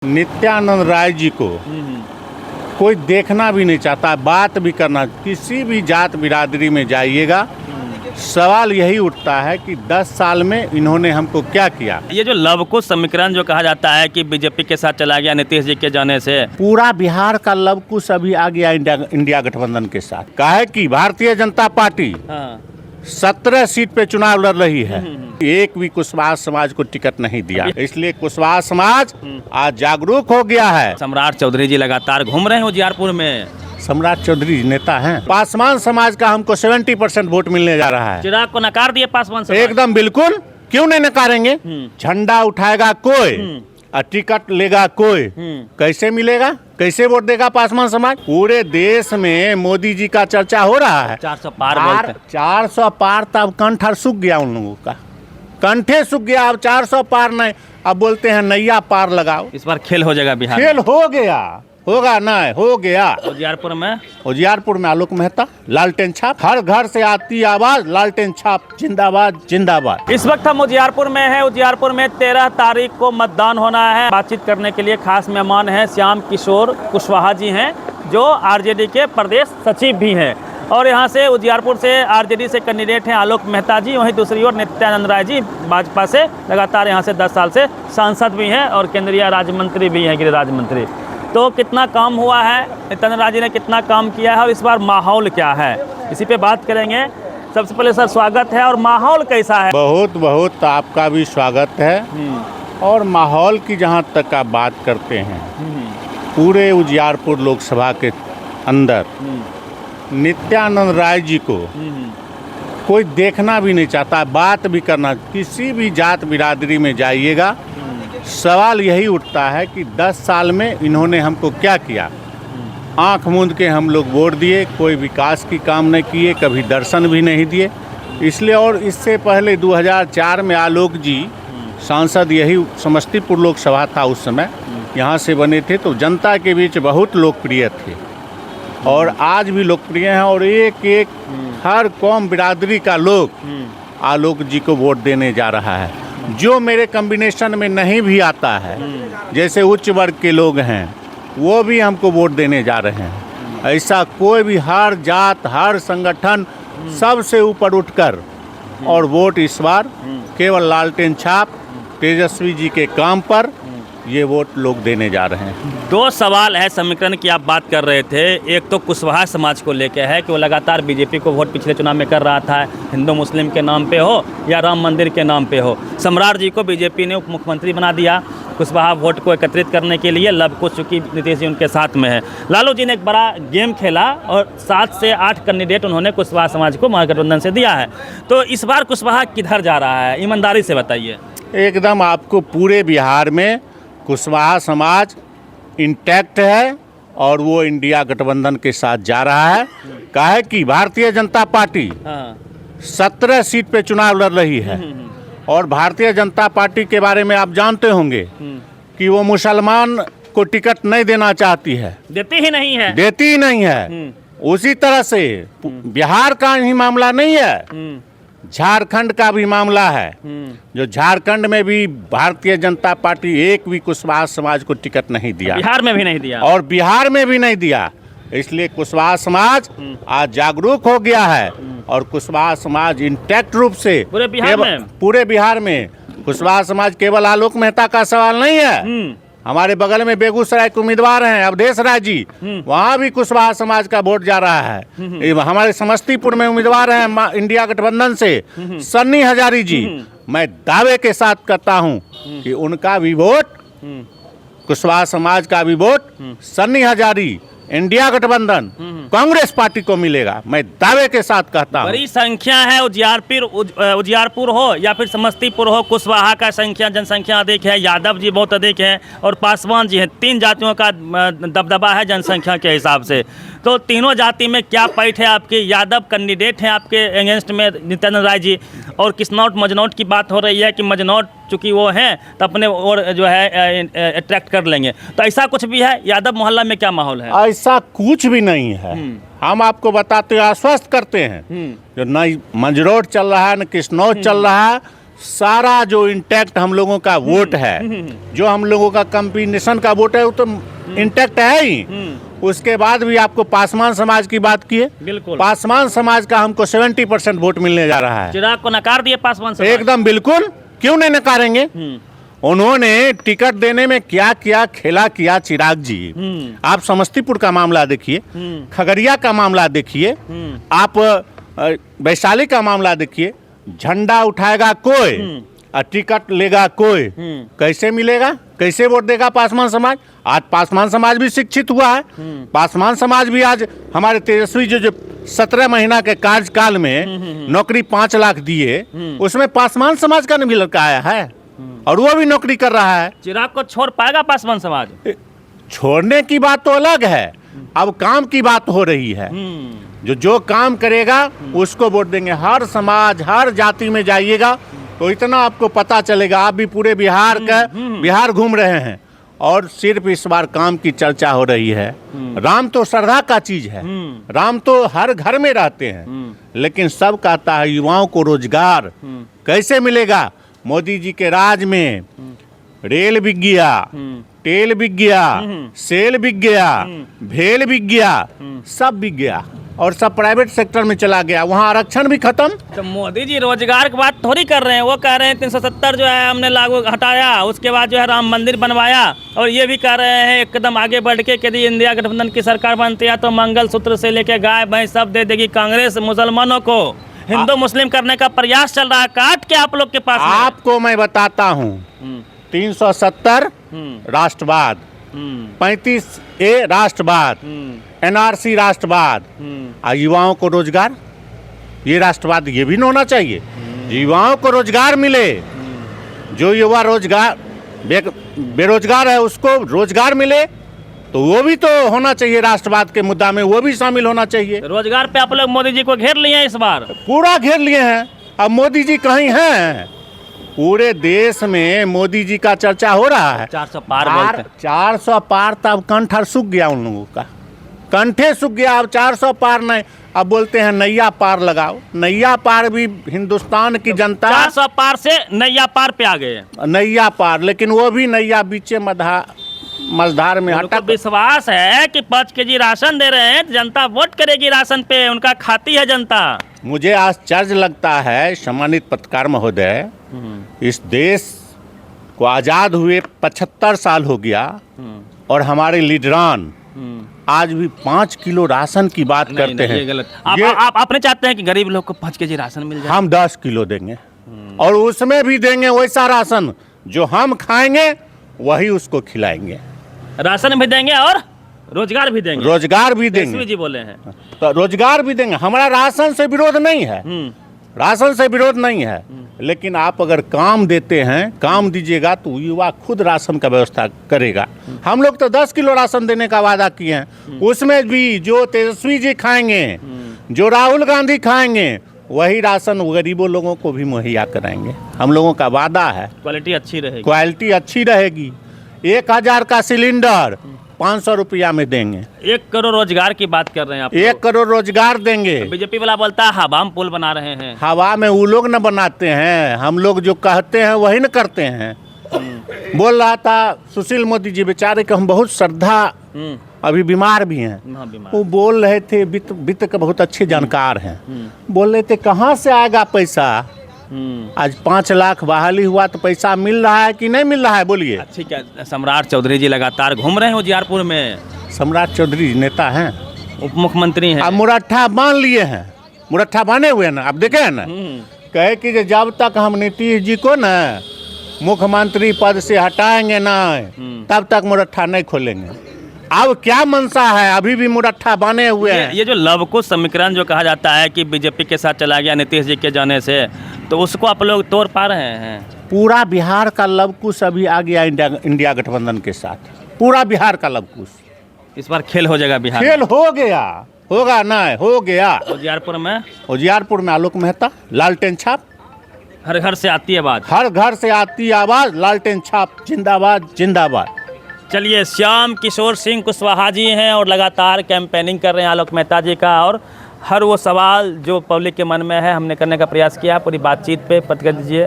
नित्यानंद राय जी को कोई देखना भी नहीं चाहता, बात भी करना। किसी भी जात बिरादरी में जाइएगा, सवाल यही उठता है कि 10 साल में इन्होंने हमको क्या किया। ये जो लवकुश समीकरण जो कहा जाता है कि बीजेपी के साथ चला गया नीतीश जी के जाने से, पूरा बिहार का लवकुश अभी आ गया इंडिया गठबंधन के साथ। काहे कि भारतीय जनता पार्टी 17 सीट पे चुनाव लड़ रही है, एक भी कुशवाहा समाज को टिकट नहीं दिया। इसलिए कुशवाहा समाज आज जागरूक हो गया है। सम्राट चौधरी जी लगातार घूम रहे हैं उजियारपुर में। सम्राट चौधरी नेता हैं। पासवान समाज का हमको 70% वोट मिलने जा रहा है। चिराग को नकार दिए पासवान समाज। एकदम बिल्कुल, क्यों नहीं नकारेंगे। झंडा उठाएगा कोई और टिकट लेगा कोई, कैसे मिलेगा, कैसे वोट देगा पासवान समाज। पूरे देश में मोदी जी का चर्चा हो रहा है। 400 पार बोलते हैं। 400 पार, तब कंठ सूख गया उन लोगों का, कंठे सूख गया। अब 400 पार नहीं, अब बोलते हैं नैया पार लगाओ। इस बार खेल हो जाएगा बिहार खेल हो गया, होगा नहीं हो गया। उजियारपुर में आलोक मेहता, लालटेन छाप, हर घर से आती आवाज लालटेन छाप जिंदाबाद जिंदाबाद। इस वक्त हम उजियारपुर में हैं। उजियारपुर में 13 तारीख को मतदान होना है। बातचीत करने के लिए खास मेहमान हैं श्याम किशोर कुशवाहा जी हैं, जो आरजेडी के प्रदेश सचिव भी हैं। और यहाँ से उजियारपुर से आरजेडी से कैंडिडेट हैं आलोक मेहता जी। वहीं दूसरी ओर नित्यानंद राय जी भाजपा से लगातार यहाँ से 10 साल से सांसद भी हैं और केंद्रीय राज्य मंत्री भी हैं, गृह राज्य मंत्री। तो कितना काम हुआ है, नित्यानंद राय जी ने कितना काम किया है और इस बार माहौल क्या है, इसी पे बात करेंगे। सबसे पहले सर स्वागत है। और माहौल कैसा है? बहुत बहुत आपका भी स्वागत है। और माहौल की जहाँ तक आप बात करते हैं, पूरे उजियारपुर लोकसभा के अंदर नित्यानंद राय जी को कोई देखना भी नहीं चाहता, बात भी करना। किसी भी जात बिरादरी में जाइएगा, सवाल यही उठता है कि 10 साल में इन्होंने हमको क्या किया। आंख मूंद के हम लोग वोट दिए, कोई विकास की काम नहीं किए, कभी दर्शन भी नहीं दिए। इसलिए, और इससे पहले 2004 में आलोक जी सांसद, यही समस्तीपुर लोकसभा था उस समय, यहाँ से बने थे, तो जनता के बीच बहुत लोकप्रिय थे और आज भी लोकप्रिय हैं। और एक एक हर कौम बिरादरी का लोग आलोक जी को वोट देने जा रहा है। जो मेरे कॉम्बिनेशन में नहीं भी आता है, जैसे उच्च वर्ग के लोग हैं, वो भी हमको वोट देने जा रहे हैं। ऐसा कोई भी, हर जात हर संगठन सबसे ऊपर उठकर और वोट इस बार केवल लालटेन छाप तेजस्वी जी के काम पर ये वोट लोग देने जा रहे हैं। 2 सवाल है समीकरण की आप बात कर रहे थे। एक तो कुशवाहा समाज को लेकर है कि वो लगातार बीजेपी को वोट पिछले चुनाव में कर रहा था, हिंदू मुस्लिम के नाम पे हो या राम मंदिर के नाम पे हो। सम्राट जी को बीजेपी ने उप मुख्यमंत्री बना दिया कुशवाहा वोट को एकत्रित करने के लिए। लवकुश चूँकि नीतीश जी उनके साथ में है। लालू जी ने एक बड़ा गेम खेला और 7 से 8 कैंडिडेट उन्होंने कुशवाहा समाज को महागठबंधन से दिया है। तो इस बार कुशवाहा किधर जा रहा है, ईमानदारी से बताइए। एकदम आपको पूरे बिहार में कुशवाहा समाज इंटैक्ट है और वो इंडिया गठबंधन के साथ जा रहा है। काहे कि भारतीय जनता पार्टी 17 सीट पे चुनाव लड़ रही है और भारतीय जनता पार्टी के बारे में आप जानते होंगे कि वो मुसलमान को टिकट नहीं देना चाहती है, देती ही नहीं है। उसी तरह से बिहार का ही मामला नहीं है, झारखंड का भी मामला है। जो झारखंड में भी भारतीय जनता पार्टी एक भी कुशवाहा समाज को टिकट नहीं दिया, बिहार में भी नहीं दिया और बिहार में भी नहीं दिया। इसलिए कुशवाहा समाज आज जागरूक हो गया है और कुशवाहा समाज इंटैक्ट रूप से पूरे बिहार में कुशवाहा समाज केवल आलोक मेहता का सवाल नहीं है। हमारे बगल में बेगूसराय के उम्मीदवार हैं अवधेश राय जी, वहाँ भी कुशवाहा समाज का वोट जा रहा है। हमारे समस्तीपुर में उम्मीदवार हैं इंडिया गठबंधन से सन्नी हजारी जी। मैं दावे के साथ कहता हूँ कि उनका भी वोट, कुशवाहा समाज का भी वोट सन्नी हजारी, इंडिया गठबंधन, कांग्रेस पार्टी को मिलेगा। मैं दावे के साथ कहता हूँ। बड़ी संख्या है। उजियारपुर हो या फिर समस्तीपुर हो, कुशवाहा का जनसंख्या अधिक है, यादव जी बहुत अधिक है और पासवान जी हैं। 3 जातियों का दबदबा है जनसंख्या के हिसाब से। तो तीनों जाति में क्या पैठ है आपकी? यादव कैंडिडेट हैं आपके अगेंस्ट में नित्यानंद राय जी, और किसनौट मजनौट की बात हो रही है कि मजनौट चूँकि वो हैं तो अपने और जो है अट्रैक्ट कर लेंगे। तो ऐसा कुछ भी है? यादव मोहल्ला में क्या माहौल है? ऐसा कुछ भी नहीं है। हम आपको बताते हैं, आश्वस्त करते हैं। जो न मजरोट चल रहा है, न किसनौत चल रहा है, सारा जो इंटैक्ट हम लोगों का वोट है, जो हम लोगों का कॉम्बिनेशन का वोट है, वो तो इंटैक्ट है ही। उसके बाद भी आपको पासवान समाज की बात किए, बिल्कुल। पासवान समाज का हमको 70% वोट मिलने जा रहा है। चिराग को नकार दिए पासवान समाज। एकदम बिल्कुल, क्यों नहीं नकारेंगे। उन्होंने टिकट देने में क्या क्या खेला किया चिराग जी। आप समस्तीपुर का मामला देखिए, खगड़िया का मामला देखिए, आप वैशाली का मामला देखिए। झंडा उठाएगा कोई और टिकट लेगा कोई, कैसे मिलेगा, कैसे वोट देगा पासवान समाज। आज पासवान समाज भी शिक्षित हुआ है। पासवान समाज भी आज हमारे तेजस्वी जो 17 महीना के कार्यकाल में नौकरी 5 लाख दिए, उसमें पासवान समाज का भी लड़का आया है और वो भी नौकरी कर रहा है। चिराग को छोड़ पाएगा पासवान समाज? छोड़ने की बात तो अलग है, अब काम की बात हो रही है। जो काम करेगा उसको वोट देंगे। हर समाज, हर जाति में जाइएगा तो इतना आपको पता चलेगा। आप भी पूरे बिहार घूम रहे हैं और सिर्फ इस बार काम की चर्चा हो रही है। राम तो श्रद्धा का चीज है, राम तो हर घर में रहते हैं, लेकिन सब कहता है युवाओं को रोजगार कैसे मिलेगा। मोदी जी के राज में रेल बिक गया, तेल बिक गया, सेल बिक गया, भेल बिक गया, सब बिक गया और सब प्राइवेट सेक्टर में चला गया। वहाँ आरक्षण भी खत्म। तो मोदी जी रोजगार की बात थोड़ी कर रहे हैं। वो कह रहे हैं 370 जो है हमने लागू हटाया, उसके बाद जो है राम मंदिर बनवाया, और ये भी कह रहे हैं एक कदम आगे बढ़ के यदि इंडिया गठबंधन की सरकार बनती है तो मंगलसूत्र से लेके गाय भैंस सब दे देगी कांग्रेस। मुसलमानों को हिंदू मुस्लिम करने का प्रयास चल रहा है। काट के आप लोग के पास आपको मैं बताता हूँ, 370 राष्ट्रवाद, 35A राष्ट्रवाद, NRC राष्ट्रवाद, और युवाओं को रोजगार, ये राष्ट्रवाद ये भी होना चाहिए। युवाओं को रोजगार मिले, जो युवा रोजगार बेरोजगार है उसको रोजगार मिले, तो वो भी तो होना चाहिए। राष्ट्रवाद के मुद्दा में वो भी शामिल होना चाहिए। रोजगार पे आप लोग मोदी जी को घेर लिए हैं इस बार? पूरा घेर लिए हैं। अब मोदी जी कहीं हैं? पूरे देश में मोदी जी का चर्चा हो रहा है। 400 पार बोलते हैं। 400 पार, तब कंठ सूख गया उन लोगों का, कंठे सूख गया। अब 400 पार नहीं, अब बोलते हैं नैया पार लगाओ। नैया पार भी हिंदुस्तान की जनता 400 पार से नैया पार पे आ गए। नैया पार, लेकिन वो भी नैया बीचे मझधार में उनको अटक। विश्वास है कि 5 केजी राशन दे रहे हैं, जनता वोट करेगी राशन पे, उनका खाती है जनता। मुझे आश्चर्य लगता है सम्मानित पत्रकार महोदय, इस देश को आज़ाद हुए 75 साल हो गया और हमारे लीडरान आज भी 5 किलो राशन की बात करते हैं। ये गलत। आप अपने चाहते हैं कि गरीब लोग को 5 केजी राशन मिल जाए? हम 10 किलो देंगे और उसमें भी देंगे वैसा राशन जो हम खाएंगे वही उसको खिलाएंगे। राशन भी देंगे और रोजगार भी देंगे। रोजगार भी देंगे जी बोले हैं तो रोजगार भी देंगे। हमारा राशन से विरोध नहीं है, राशन से विरोध नहीं है, लेकिन आप अगर काम देते हैं, काम दीजिएगा तो युवा खुद राशन का व्यवस्था करेगा। हम लोग तो 10 किलो राशन देने का वादा किए हैं, उसमें भी जो तेजस्वी जी खाएंगे, जो राहुल गांधी खाएंगे, वही राशन गरीबों लोगों को भी मुहैया कराएंगे। हम लोगों का वादा है। क्वालिटी अच्छी रहेगी। क्वालिटी अच्छी रहेगी। 1000 का सिलेंडर 500 रुपया में देंगे। 1 करोड़ रोजगार की बात कर रहे हैं आप। 1 करोड़ रोजगार देंगे। बीजेपी वाला बोलता है हवा में पुल बना रहे हैं। हवा में वो लोग न बनाते हैं, हम लोग जो कहते हैं वही न करते हैं। बोल रहा था सुशील मोदी जी बेचारे को हम बहुत श्रद्धा, अभी बीमार भी हैं, वो बोल रहे थे, वित्त का बहुत अच्छे जानकार हैं, बोल रहे थे कहाँ से आएगा पैसा। आज 5 लाख बहाली हुआ तो पैसा मिल रहा है कि नहीं मिल रहा है बोलिए। ठीक है। सम्राट चौधरी जी लगातार घूम रहे हैं उजियारपुर में। सम्राट चौधरी नेता हैं, उप मुख्यमंत्री हैं। अब मुरट्ठा बांध लिए हैं, मुरट्ठा बांधे हुए हैं ना। अब देखे हैं ना, कहे कि जब तक हम नीतीश जी को ना मुख्यमंत्री पद से हटाएंगे ना तब तक मुरट्ठा नहीं खोलेंगे। अब क्या मंशा है, अभी भी मुरट्ठा बने हुए हैं। ये जो लवकुश समीकरण जो कहा जाता है कि बीजेपी के साथ चला गया नीतीश जी के जाने से, तो उसको आप लोग तोड़ पा रहे हैं? पूरा बिहार का लवकुश अभी आ गया इंडिया गठबंधन के साथ। पूरा बिहार का लवकुश इस बार खेल हो जाएगा बिहार। खेल हो गया, होगा ना, हो गया। उजियारपुर में आलोक मेहता, लालटेन छाप, हर घर से आती है आवाज। हर घर से आती है आवाज, लालटेन छाप जिंदाबाद जिंदाबाद। चलिए, श्याम किशोर सिंह कुशवाहा जी हैं और लगातार कैंपेनिंग कर रहे हैं आलोक मेहता जी का, और हर वो सवाल जो पब्लिक के मन में है हमने करने का प्रयास किया। पूरी बातचीत पे प्रतिक्रिया दीजिए।